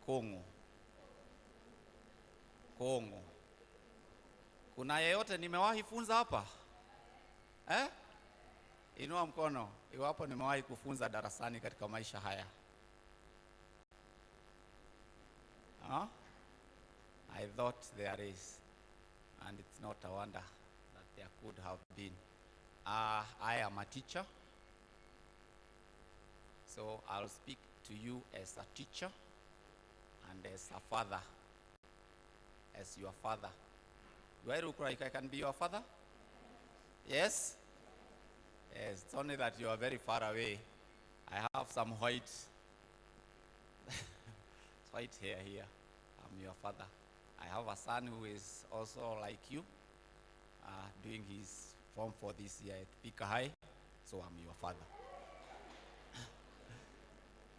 Kongo. Kongo. Kuna yeyote nimewahi funza hapa? Inua mkono iwapo nimewahi kufunza darasani katika maisha haya. I thought there is, and it's not a wonder that there could have been. I am a teacher, so I'll speak to you as a teacher and as a father, as your father. Do I look like I can be your father? Yes? Yes, it's only that you are very far away. I have some white hair here. I'm your father. I have a son who is also like you, doing his form for this year at P.C.E.A, so I'm your father.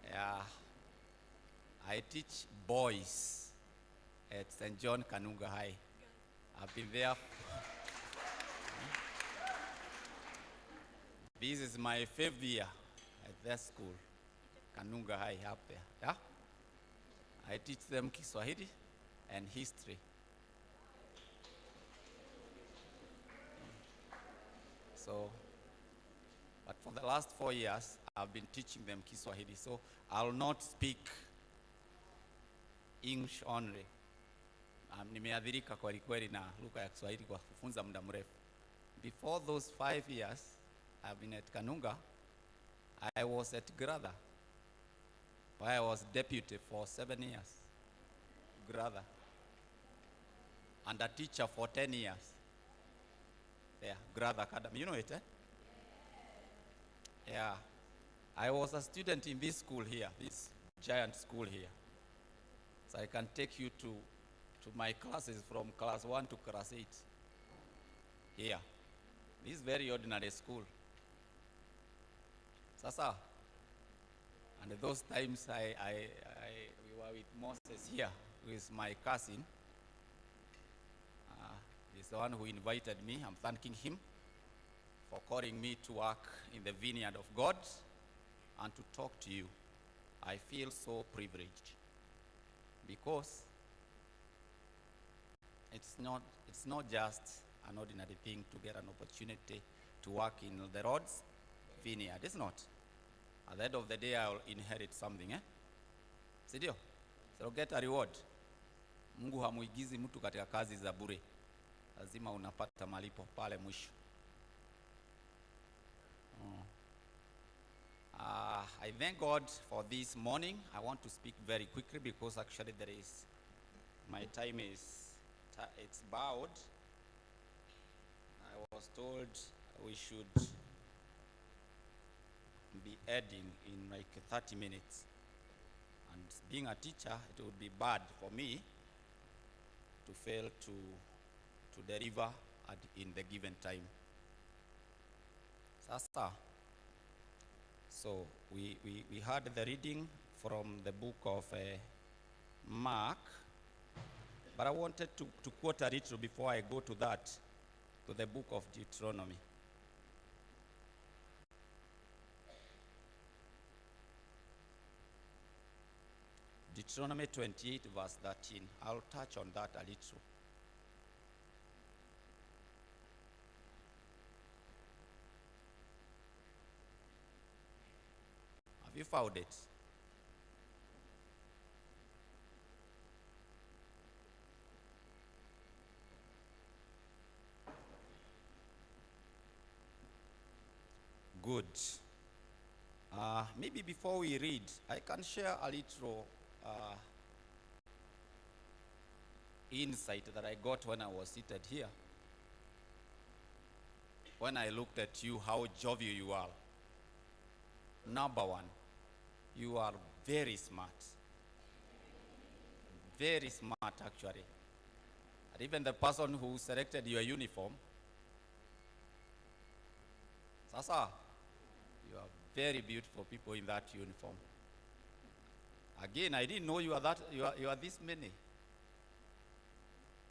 Yeah, I teach boys at St. John Kanunga High. I've been there. This is my 5th year at that school, Kanunga High up there. Yeah? I teach them Kiswahili and history. So, but for the last 4 years, I've been teaching them Kiswahili. So, I'll not speak English only. Nimeadhirika kweli kweli na lugha ya Kiswahili kwa kufunza muda mrefu. Before those 5 years, I've been at Kanunga. I was at Gratha, where I was deputy for 7 years. Gratha. And a teacher for 10 years. There, Gratha Academy. You know it, eh? Yeah. I was a student in this school here, this giant school here. So I can take you to my classes from class 1 to class 8. Here. This is very ordinary school. Sasa. And those times we were with Moses here, who is my cousin. He's the one who invited me. I'm thanking him for calling me to work in the vineyard of God and to talk to you. I feel so privileged because it's not just an ordinary thing to get an opportunity to work in the Lord's vineyard. It's not. At the end of the day, I will inherit something, eh? Sidio? So get a reward. Mungu hamuigizi mtu katika kazi za bure. Lazima unapata malipo pale mwisho. I thank God for this morning. I want to speak very quickly because actually my time it's bowed. I was told we should be ending in like 30 minutes. And being a teacher, it would be bad for me to fail to deliver in the given time. Sasa. So we heard the reading from the book of Mark, but I wanted to quote a little before I go to that, to the book of Deuteronomy. Deuteronomy 28 verse 13. I'll touch on that a little. Have you found it? Good. Maybe before we read, I can share a little insight that I got when I was seated here. When I looked at you, how jovial you are. Number one, you are very smart. Very smart, actually. And even the person who selected your uniform, Sasa, you are very beautiful people in that uniform. Again, I didn't know you are this many.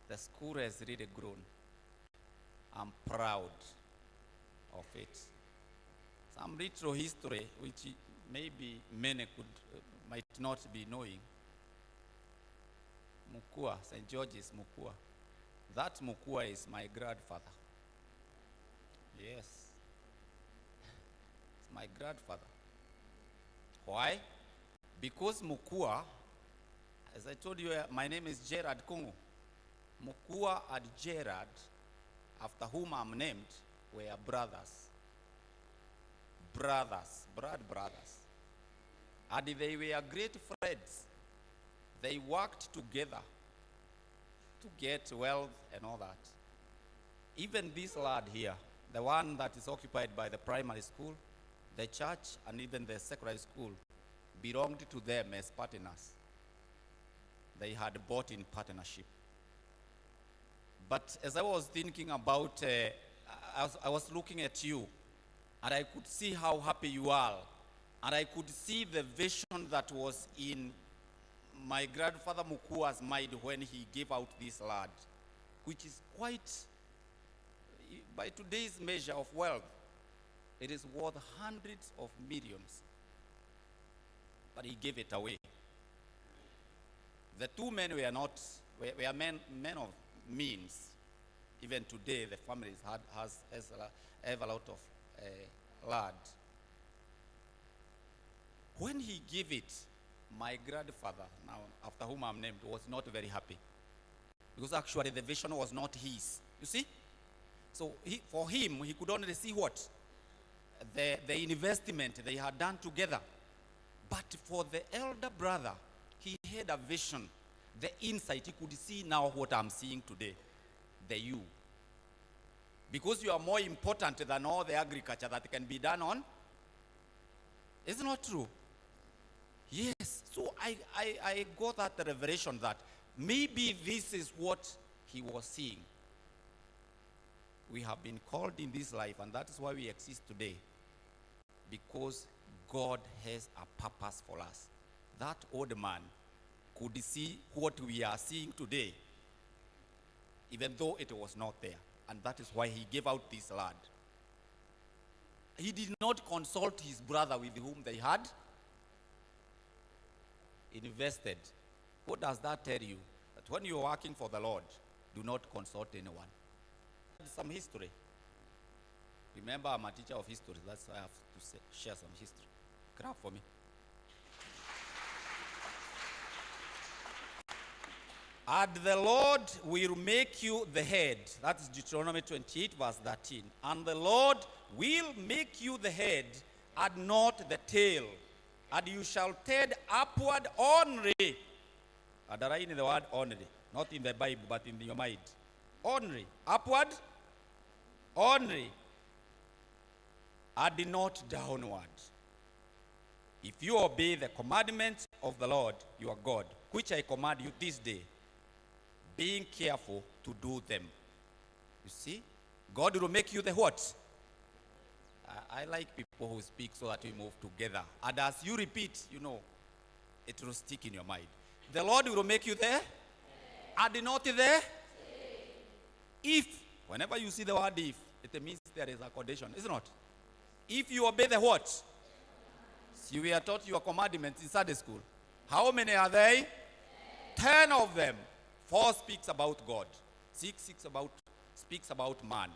The school has really grown. I'm proud of it. Some little history, which maybe many might not be knowing. Mukua, St. George's Mukua. That Mukua is my grandfather. Yes. It's my grandfather. Why? Because Mukua, as I told you, my name is Gerard Kungu. Mukua and Gerard, after whom I'm named, were brothers. Blood brothers. And they were great friends. They worked together to get wealth and all that. Even this lad here, the one that is occupied by the primary school, the church, and even the secondary school, belonged to them as partners. They had bought in partnership. But as I was thinking about, I was looking at you, and I could see how happy you are. And I could see the vision that was in my grandfather Mukua's mind when he gave out this lad, which is quite, by today's measure of wealth, it is worth hundreds of millions. But he gave it away. The two men were men of means. Even today, the family has a lot of land. When he gave it, my grandfather, now after whom I'm named, was not very happy. Because actually the vision was not his. You see? So for him, he could only see what? The investment they had done together. But for the elder brother, he had a vision. The insight, he could see now what I'm seeing today. The you. Because you are more important than all the agriculture that can be done on. Is it not true? Yes. So I got that revelation that maybe this is what he was seeing. We have been called in this life, and that is why we exist today. Because God has a purpose for us. That old man could see what we are seeing today, even though it was not there. And that is why he gave out this land. He did not consult his brother with whom they had invested. What does that tell you? That when you are working for the Lord, do not consult anyone. Some history. Remember, I'm a teacher of history. That's why I have to share some history. Clap for me. And the Lord will make you the head. That is Deuteronomy 28, verse 13. And the Lord will make you the head and not the tail. And you shall tread upward only. Underline the word only. Not in the Bible, but in your mind. Only. Upward. Only. And not downward. If you obey the commandments of the Lord your God, which I command you this day, being careful to do them. You see? God will make you the what? I like people who speak so that we move together. And as you repeat, it will stick in your mind. The Lord will make you there. And not there. If, whenever you see the word if, it means there is a condition, is it not? If you obey the what? So we are taught your commandments in Sunday school. How many are they? 10 of them. 4 speaks about God. 6 speaks about man.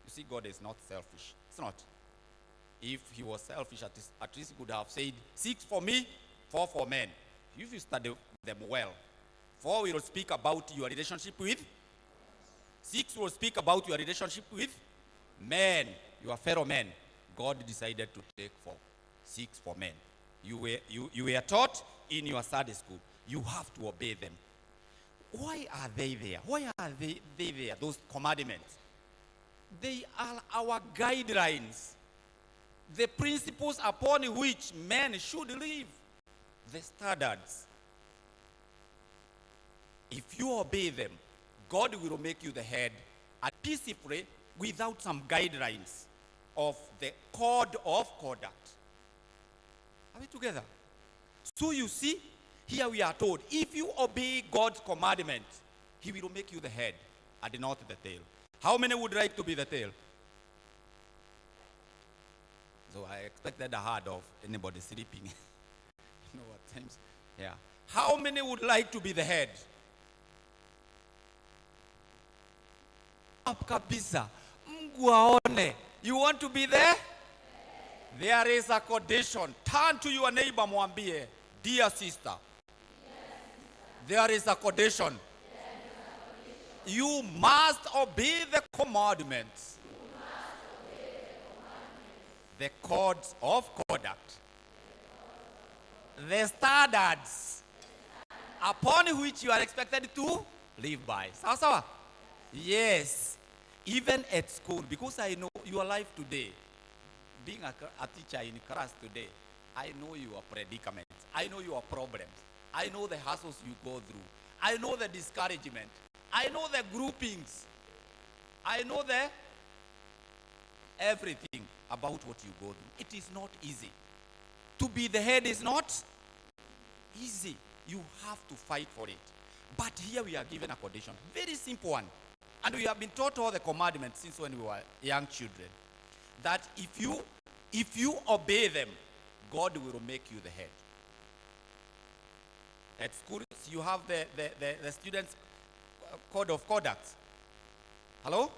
You see, God is not selfish. It's not. If he was selfish, at least he could have said, 6 for me, 4 for men. If you study them well, 4 will speak about your relationship with. 6 will speak about your relationship with men, your fellow men. God decided to take 6 for men. You were taught in your Sunday school. You have to obey them. Why are they there? Why are they there, those commandments? They are our guidelines. The principles upon which men should live. The standards. If you obey them, God will make you the head and peacefully without some guidelines of the code of conduct. Are we together? So you see, here we are told, if you obey God's commandment, he will make you the head and not the tail. How many would like to be the tail? So I expected a heart of anybody sleeping. What times? Yeah. How many would like to be the head? up kabisa, Mungu aone. You want to be there? There is a condition. Turn to your neighbor, mwambie, dear sister, there is a condition. You must obey the commandments, the codes of conduct, the standards upon which you are expected to live by. Sawa sawa? Yes. Even at school, because I know your life today, being a teacher in class today, I know your predicaments. I know your problems. I know the hassles you go through. I know the discouragement. I know the groupings. I know the everything about what you go through. It is not easy. To be the head is not easy. You have to fight for it. But here we are given a condition. Very simple one. And we have been taught all the commandments since when we were young children. That if you obey them, God will make you the head. At schools, you have the students' code of conduct. Hello?